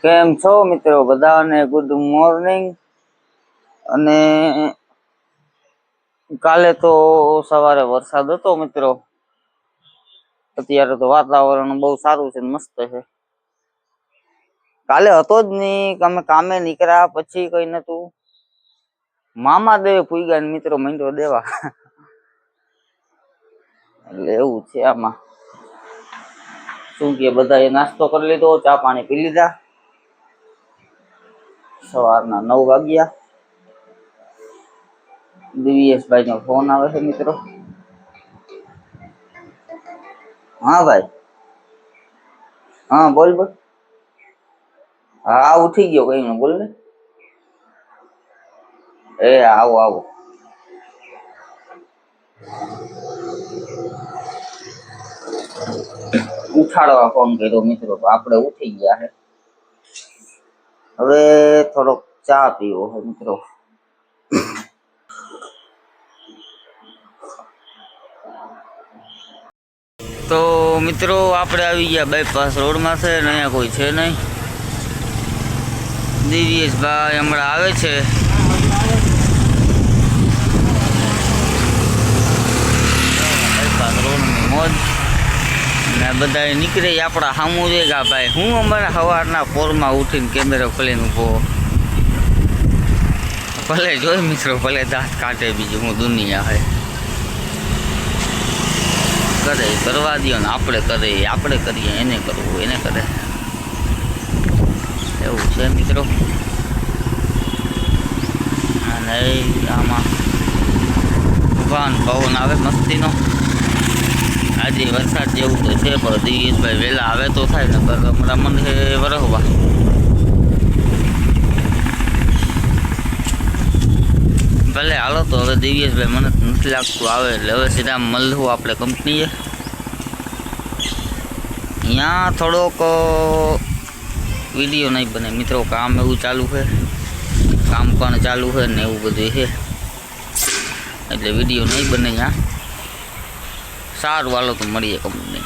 કેમ છો મિત્રો? બધાને ગુડ મોર્નિંગ। અને કાલે તો સવારે વરસાદ હતો મિત્રો, અત્યારે તો વાતાવરણ બહુ સારું છે, મસ્ત છે। કાલે હતો જ નહીં, અમે કામે નીકળ્યા પછી કઈ નતું, મામા દેવે પૂગ્યા મિત્રો મહિન્દ્રો દેવા એટલે એવું છે આમાં। શું કે બધાએ નાસ્તો કરી લીધો, ચા પાણી પી લીધા? સવારના 9 વાગ્યા। દિવ્યેશ ભાઈ નો ફોન આવે છે મિત્રો। હા ભાઈ, હા બોલ બોલ। હા ઉઠી ગયો, કઈ ન બોલ ને। એ આવો આવો। ઉઠાડવા ફોન કર્યો મિત્રો, તો આપણે ઉઠી ગયા છે। હવે થોડોક ચા પીવો છે મિત્રો। તો મિત્રો આપણે આવી ગયા બાયપાસ રોડમાં છે ને, અહીંયા કોઈ છે નહીં। દિવ્યેશ ભાઈ હમણાં આવે છે। બાયપાસ રોડની મોજ ને બધા નીકળે આપણા સામું છે કે ભાઈ હું અમારા સવારના પોરમાં ઉઠીને કેમેરો ખોલીને ઊભો, ભલે જોઈ મિત્રો, ભલે દાંત કાઢે, બીજું હું દુનિયા હે કરે કરવા દો ને, આપણે કરીએ, એને કરવું એને કરે, એવું છે મિત્રો। અને આમાં તોફાન પવન આવે મસ્તીનો। આજે વરસાદ જેવું તો છે, પણ દિવ્યેશભાઈ વહેલા આવે તો થાય ને, હમણાં મને વરહવા ભલે હાલો। તો હવે દિવ્યેશભાઈ મને નથી લાગતું આવે, એટલે હવે સીધા મળવું આપણે કંપનીએ। અહીંયા થોડોક વિડીયો નહીં બને મિત્રો, કામ એવું ચાલુ છે, કામ પણ ચાલુ છે ને એવું બધું છે, એટલે વિડીયો નહીં બને અહીંયા। સારું હાલો તો મળીએ કંપની।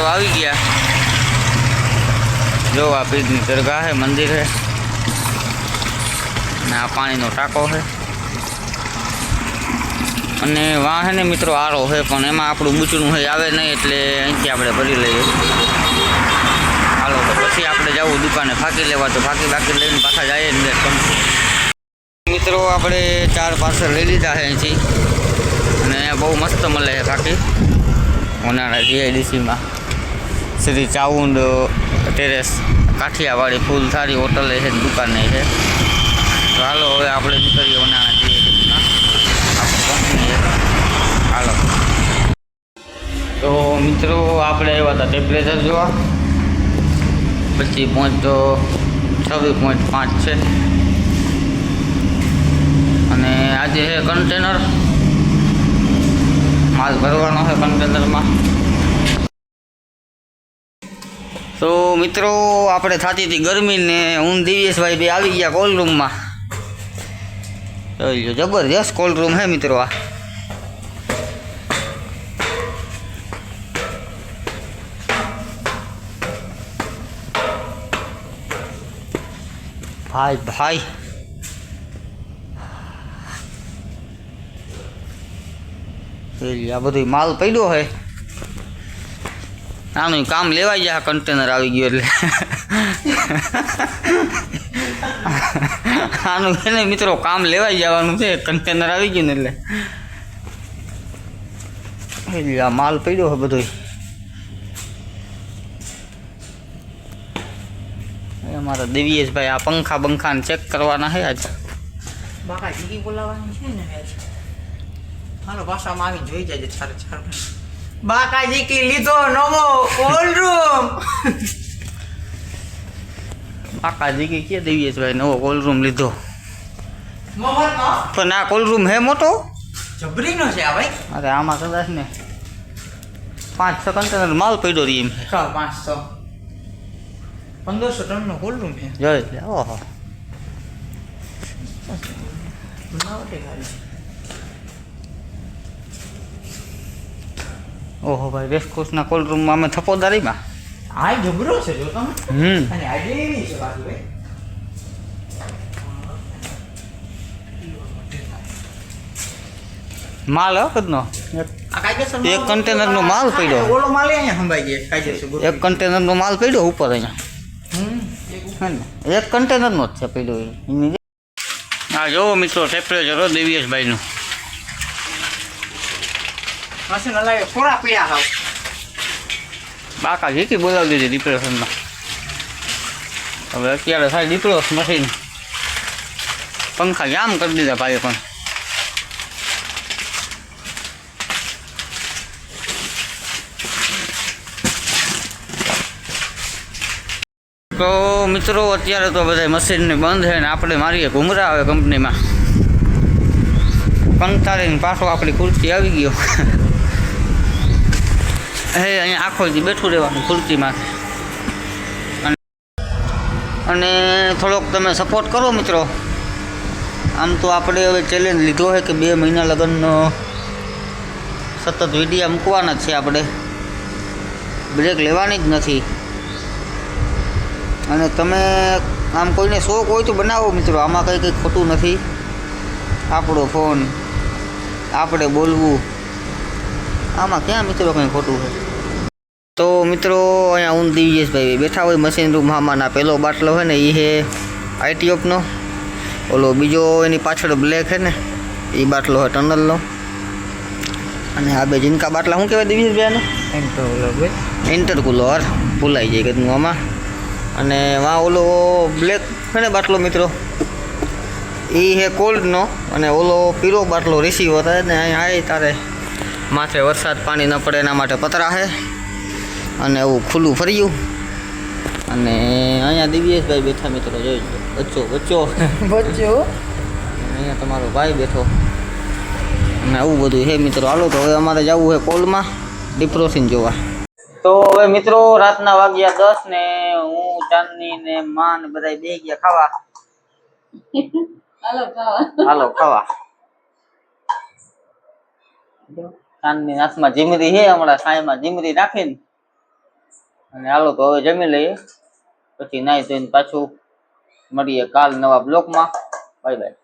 આવી ગયા, જો આ પીરની દરગાહ है, મંદિર है ને આ પાણીનો ટાંકો છે, અને વાં હે ને મિત્રો આરો છે, પણ એમાં આપણું બૂચણું છે આવે નહીં, એટલે અહીંથી આપણે ભરી લઈએ। હાલો તો પછી આપણે જવું દુકાને ફાંકી લેવા, તો ફાંકી લઈને પાછા જઈએ ને મિત્રો। આપણે 4 પાર્સલ લઈ લીધા છે અહીંથી, અને બહુ મસ્ત મળે છે ફાંકી ઉનાળા જીઆઈડીસીમાં। શ્રી ચાઉંડ ટેરેસ કાઠિયાવાડી ફૂલ સારી હોટલ છે, દુકાને છે। તો હાલો હવે આપણે નીકળીએ ઉનાળા જીઆઈડીસીમાં, કંપની હાલો। તો મિત્રો આપણે આવ્યા હતા ટેમ્પરેચર જોવા, પછી પહોંચતો 26.5 છે, અને આજે છે કન્ટેનર માલ ભરવાનો છે કન્ટેનરમાં। તો મિત્રો આપણે થતી હતી ગરમી ને હું દિવ્યેશભાઈ બે આવી ગયા કોલ્ડ રૂમમાં। જબરજસ્ત કોલ્ડ રૂમ હે મિત્રો આ। ભાઈ આ બધું માલ પડ્યો હે, આનું કામ લેવાઈ જાય, કન્ટેનર આવી ગયું એટલે આનું એને મિત્રો કામ લેવાઈ જવાનું છે, કન્ટેનર આવી ગયું ને એટલે આ માલ પડ્યો છે બધો। અમારા દિવ્યેશભાઈ આ પંખા બંખાને ચેક કરવાના છે આજ। બાકા જીગી બોલાવવાની છે ને આજ. હાલો ભાષામાં આવી જોઈ જાય છાર છાર. બાકા જીકી લીધો નવો કોલ્ડ રૂમ. બાકા જીગી કે દિવ્યેશભાઈ નવો કોલ્ડ રૂમ લીધો. મોહનનો પણ આ કોલ્ડ રૂમ હે મોટો? જબરીનો છે આ ભાઈ. અરે આમાં કદાચ ને 5-6 કન્ટેનર માલ પડ્યો રહી એમ છે. 500 1500 ટનનો કોલ્ડ રૂમ છે. જોઈ લે. ઓહો બનાવટે ખાલી. ઓહો ભાઈ રેસકોર્સના કોલ્ડ રૂમમાં અમે થપોદારીમાં. આ જબરો છે જો તમે. અને આજે એવી છે બાકી ભાઈ. માલ હો કદનો આ કાયદેસર એક કન્ટેનરનો માલ પડ્યો. ઓલો માલ અહીંયા સંભાઈ ગયો કાયદેસર. એક કન્ટેનરનો માલ પડ્યો ઉપર અહીંયા. એક હે ને એક કન્ટેનરનો જ છે પડ્યો એની. હા જોવો મિત્રો ટેમ્પરેચર દિવ્યેશભાઈનું. મશીન હલાવે થોડા પીડા હાવ. બાકા જીકી બોલાવી દીધી ડિપ્રેશનમાં. હવે અત્યારે થાય ડિપ્રેસ મશીન. પંખા જામ કરી દીધા ભાઈ પણ. તો મિત્રો અત્યારે તો બધા મશીનને બંધ છે ને આપણે મારીએ ઘૂમરા આવે કંપનીમાં. કંટાળીને પાછો આપણી ખુરશી આવી ગયો. હે અહીંયા આખો દી બેઠું રહેવાનું ખુરશીમાં. અને થોડોક તમે સપોર્ટ કરો મિત્રો. આમ તો આપણે હવે ચેલેન્જ લીધો છે કે 2 મહિના લગનનો સતત વિડીયો મૂકવાના જ છે આપણે. બ્રેક લેવાની જ નથી. અને તમે આમ કોઈને શોખ હોય તો બનાવો મિત્રો. આમાં કંઈ ખોટું નથી. આપણો ફોન આપણે બોલવું આમાં ક્યાં મિત્રો કંઈ ખોટું છે. તો મિત્રો અહીંયા હું દિવ્યેશભાઈ બેઠા હોય મશીન રૂમ આમાંના પહેલો બાટલો હોય ને એ છે આઈટીઓપનો. ઓલો બીજો એની પાછળ બ્લેક છે ને એ બાટલો હોય ટનલનો. અને આ બે જીનકા બાટલા શું કહેવાય દિવ્યેશભાઈ આને? ઇન્ટરકુલર ભૂલાઈ જાય કદનું આમાં. અને વાં ઓલો બ્લેક છે ને બાટલો મિત્રો એ છે કોલ્ડનો. અને ઓલો પીળો બાટલો રિસીવર છે ને અહીંયા આવી તારે માથે વરસાદ પાણી ન પડે એના માટે પતરા છે. અને એવું ખુલ્લું ફર્યું. અને અહીંયા દિવ્યેશભાઈ બેઠા મિત્રો જોઈ બચ્ચો બચ્ચો બચ્ચો. અહીંયા તમારો ભાઈ બેઠો. અને આવું બધું છે મિત્રો. હાલો તો હવે અમારે જવું છે કોલમાં ડિપ્રોસિન જોવા. તો હવે મિત્રો રાતના વાગ્યા 10 ને હું ચાંદની ને માં ને બધા બે ગયા ખાવા. હાલો ખાવા. ચાંદની હાથમાં જીમરી છે હમણાં સાયમાં જીમરી નાખીને. અને હાલો તો હવે જમી લઈએ પછી નાઈ ધોઈને પાછું મળીએ કાલ નવા બ્લોકમાં. Bye bye.